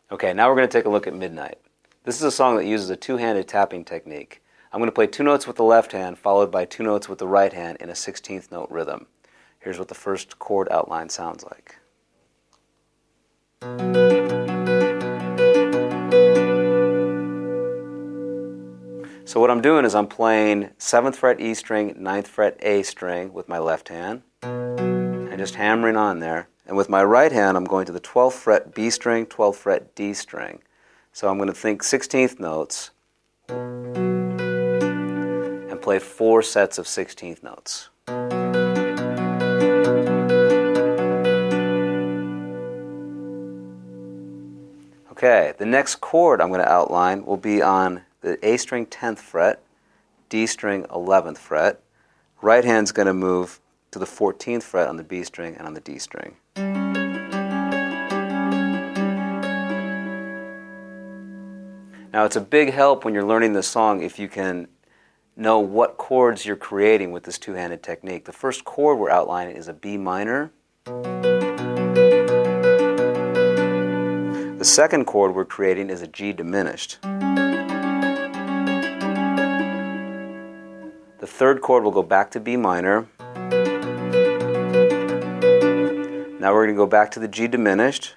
Okay, now we're going to take a look at Midnight. This is a song that uses a two-handed tapping technique. I'm going to play 2 notes with the left hand, followed by 2 notes with the right hand in a 16th note rhythm. Here's what the first chord outline sounds like. So what I'm doing is I'm playing 7th fret E string, 9th fret A string with my left hand, and just hammering on there. And with my right hand, I'm going to the 12th fret B string, 12th fret D string. So I'm going to think 16th notes and play 4 sets of 16th notes. Okay, the next chord I'm going to outline will be on the A string 10th fret, D string 11th fret. Right hand's going to move to the 14th fret on the B string and on the D string. Now it's a big help when you're learning this song if you can know what chords you're creating with this two-handed technique. The first chord we're outlining is a B minor. The second chord we're creating is a G diminished. The third chord will go back to B minor. Now we're going to go back to the G diminished.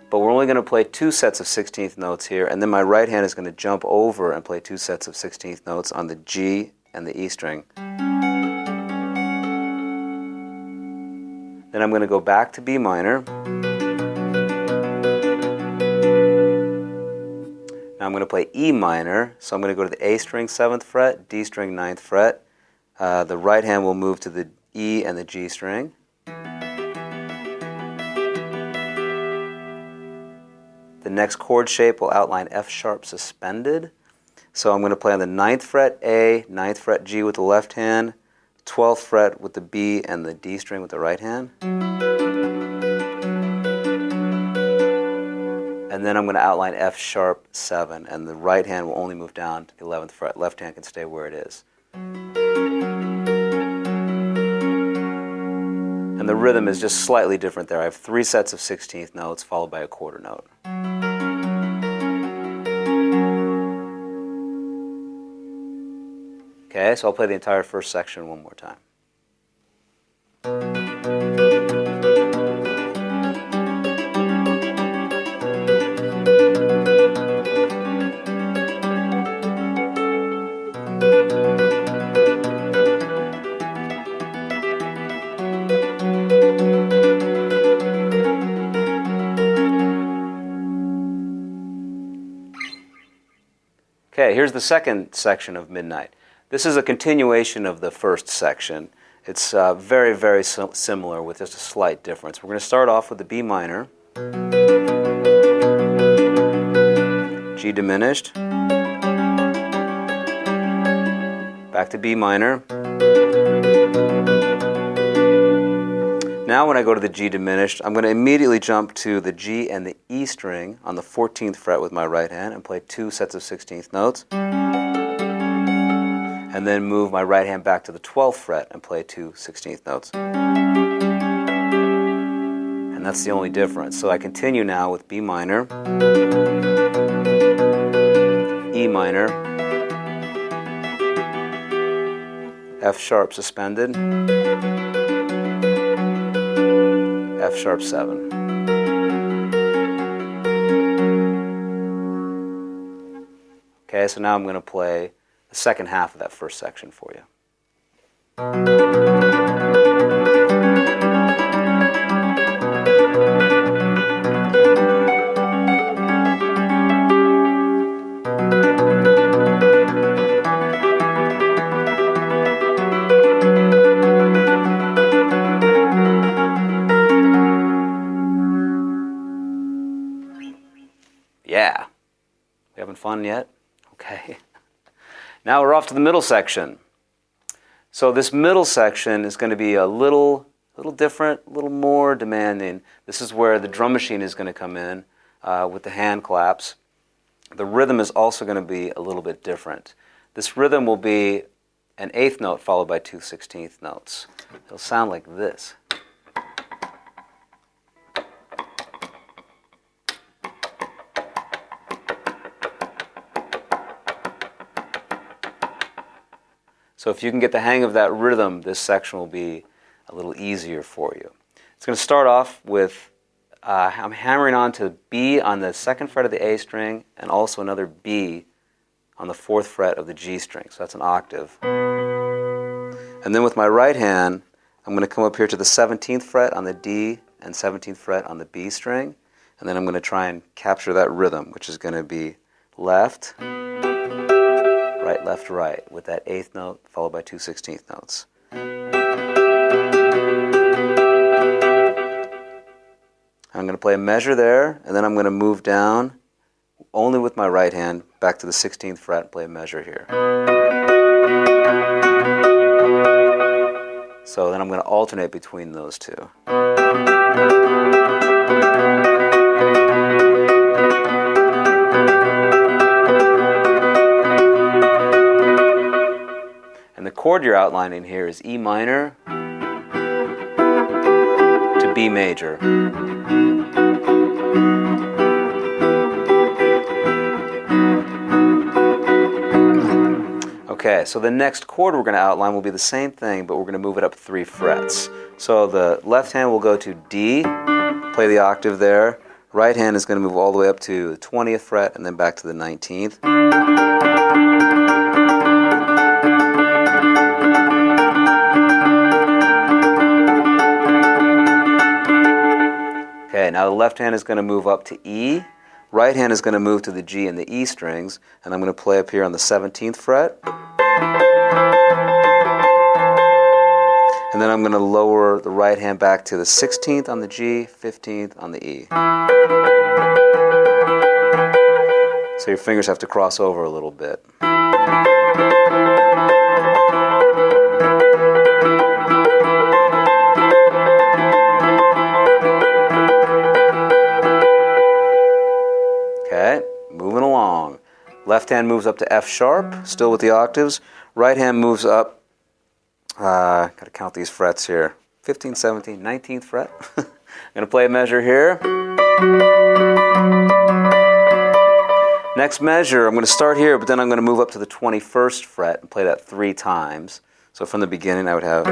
But we're only going to play 2 sets of 16th notes here, and then my right hand is going to jump over and play 2 sets of 16th notes on the G and the E string. Then I'm going to go back to B minor. Now I'm going to play E minor, so I'm going to go to the A string 7th fret, D string 9th fret. The right hand will move to the E and the G string. The next chord shape will outline F sharp suspended. So I'm going to play on the 9th fret A, 9th fret G with the left hand, 12th fret with the B and the D string with the right hand. And then I'm going to outline F sharp 7, and the right hand will only move down to the 11th fret. Left hand can stay where it is. And the rhythm is just slightly different there. I have 3 sets of 16th notes followed by a quarter note. Okay, so I'll play the entire first section one more time. Okay, here's the second section of Midnight. This is a continuation of the first section. It's very, very similar with just a slight difference. We're going to start off with the B minor, G diminished, back to B minor. Now when I go to the G diminished, I'm going to immediately jump to the G and the E string on the 14th fret with my right hand and play 2 sets of 16th notes. And then move my right hand back to the 12th fret and play 2 16th notes. And that's the only difference. So I continue now with B minor, E minor, F sharp suspended, F sharp 7. Okay, so now I'm going to play the second half of that first section for you. Yeah. We having fun yet? Okay. Now we're off to the middle section. So this middle section is going to be a little different, a little more demanding. This is where the drum machine is going to come in with the hand claps. The rhythm is also going to be a little bit different. This rhythm will be an 8th note followed by 2 16th notes. It'll sound like this. So if you can get the hang of that rhythm, this section will be a little easier for you. It's going to start off with I'm hammering on to B on the 2nd fret of the A string and also another B on the 4th fret of the G string. So that's an octave. And then with my right hand, I'm going to come up here to the 17th fret on the D and 17th fret on the B string. And then I'm going to try and capture that rhythm, which is going to be left, right, with that 8th note followed by 2 16th notes. I'm going to play a measure there, and then I'm going to move down only with my right hand back to the 16th fret and play a measure here. So then I'm going to alternate between those two. And the chord you're outlining here is E minor to B major. Okay, so the next chord we're going to outline will be the same thing, but we're going to move it up 3 frets. So the left hand will go to D, play the octave there. Right hand is going to move all the way up to the 20th fret and then back to the 19th. Okay, now the left hand is going to move up to E. Right hand is going to move to the G and the E strings, and I'm going to play up here on the 17th fret. And then I'm going to lower the right hand back to the 16th on the G, 15th on the E. So your fingers have to cross over a little bit. Okay, moving along. Left hand moves up to F sharp, still with the octaves. Right hand moves up, got to count these frets here, 15th, 17th, 19th fret. I'm going to play a measure here. Next measure, I'm going to start here, but then I'm going to move up to the 21st fret and play that 3 times. So from the beginning I would have...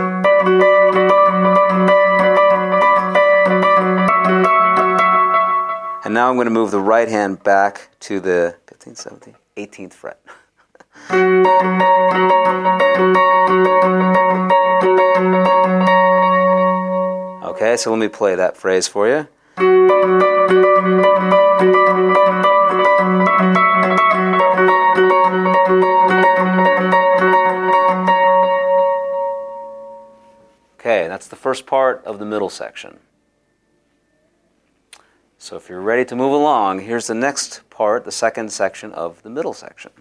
And now I'm going to move the right hand back to the 15th, 17th, 18th fret. Okay, so let me play that phrase for you. Okay, that's the first part of the middle section. So if you're ready to move along, here's the next part, the second section of the middle section.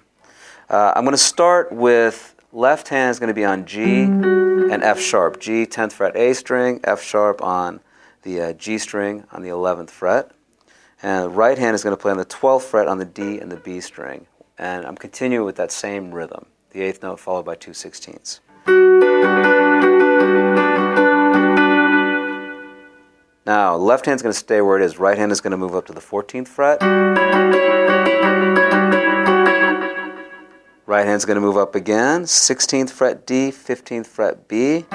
I'm going to start with left hand is going to be on G and F sharp. G, 10th fret A string, F sharp on the G string on the 11th fret. And the right hand is going to play on the 12th fret on the D and the B string. And I'm continuing with that same rhythm, the 8th note followed by 2 16ths. Now, left hand's going to stay where it is. Right hand is going to move up to the 14th fret. Right hand's going to move up again. 16th fret D, 15th fret B.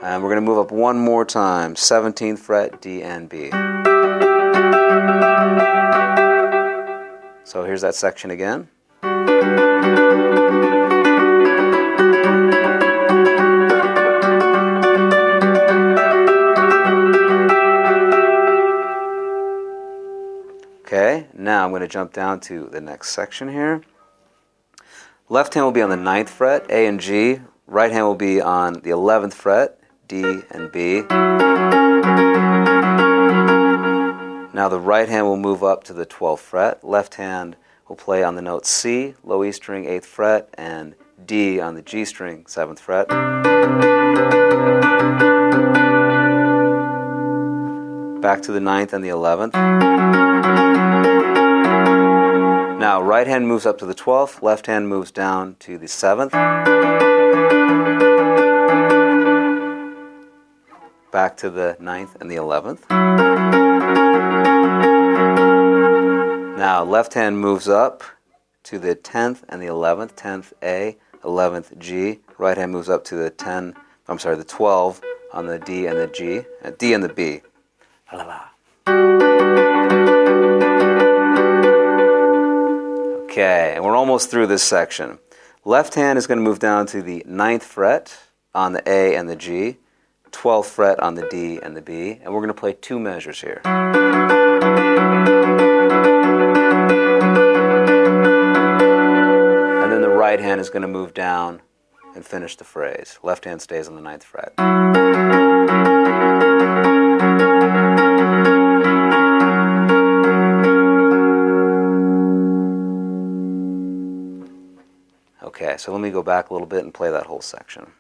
And we're going to move up one more time. 17th fret D and B. So here's that section again. Okay, now I'm going to jump down to the next section here. Left hand will be on the 9th fret, A and G. Right hand will be on the 11th fret, D and B. Now the right hand will move up to the 12th fret. Left hand will play on the note C, low E string, 8th fret, and D on the G string, 7th fret. Back to the 9th and the 11th. Now, right hand moves up to the 12th, left hand moves down to the 7th. Back to the 9th and the 11th. Now, left hand moves up to the 10th and the 11th, 10th A, 11th G. Right hand moves up to the 12 on the D and the G, D and the B. Okay, and we're almost through this section. Left hand is going to move down to the 9th fret on the A and the G, 12th fret on the D and the B, and we're going to play two measures here. And then the right hand is going to move down and finish the phrase. Left hand stays on the 9th fret. Okay, so let me go back a little bit and play that whole section.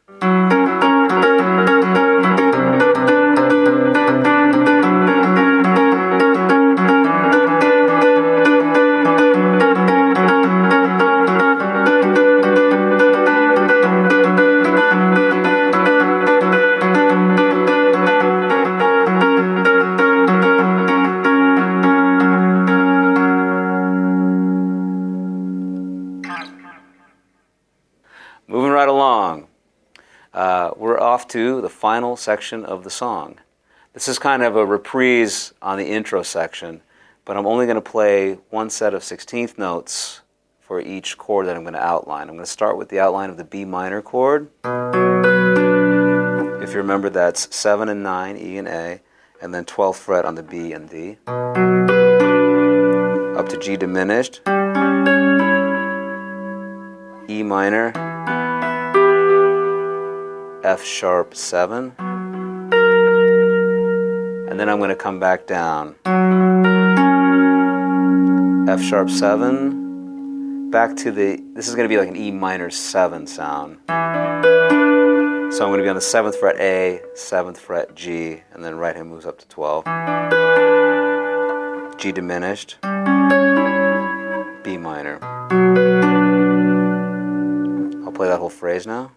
Moving right along, we're off to the final section of the song. This is kind of a reprise on the intro section, but I'm only going to play one set of 16th notes for each chord that I'm going to outline. I'm going to start with the outline of the B minor chord. If you remember, that's 7 and 9, E and A, and then 12th fret on the B and D. Up to G diminished, E minor, F sharp 7, and then I'm going to come back down. F sharp 7, back to this is going to be like an E minor 7 sound. So I'm going to be on the 7th fret A, 7th fret G, and then right hand moves up to 12. G diminished, B minor. I'll play that whole phrase now.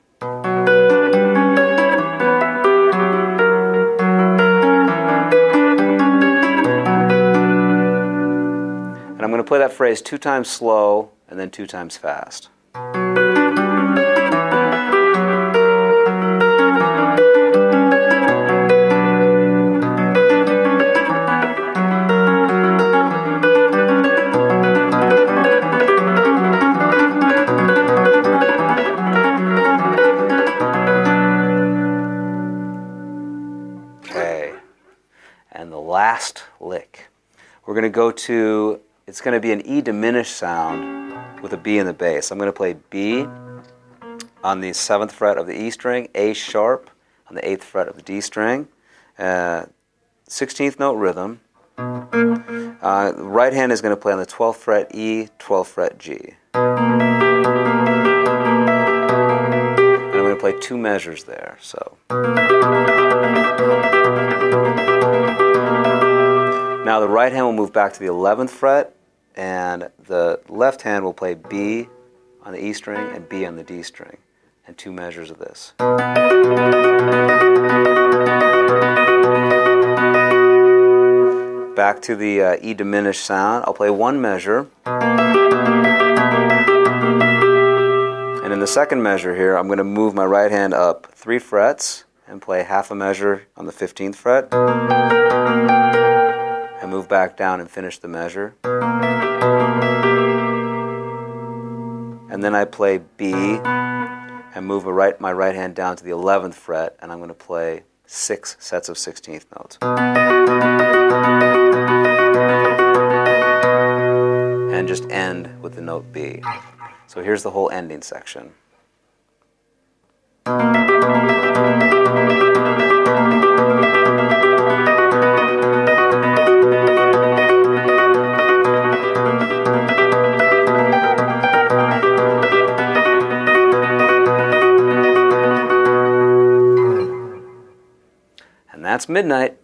I'm going to play that phrase 2 times slow and then 2 times fast. Okay, and the last lick. We're going to go to, it's going to be an E diminished sound with a B in the bass. I'm going to play B on the 7th fret of the E string, A sharp on the 8th fret of the D string, 16th note rhythm. The right hand is going to play on the 12th fret E, 12th fret G. And I'm going to play 2 measures there. So. Now the right hand will move back to the 11th fret, and the left hand will play B on the E string and B on the D string, and 2 measures of this. Back to the E diminished sound, I'll play 1 measure. And in the second measure here, I'm going to move my right hand up 3 frets and play half a measure on the 15th fret. And move back down and finish the measure. And then I play B and move my right hand down to the 11th fret, and I'm going to play 6 sets of 16th notes. And just end with the note B. So here's the whole ending section. And that's midnight.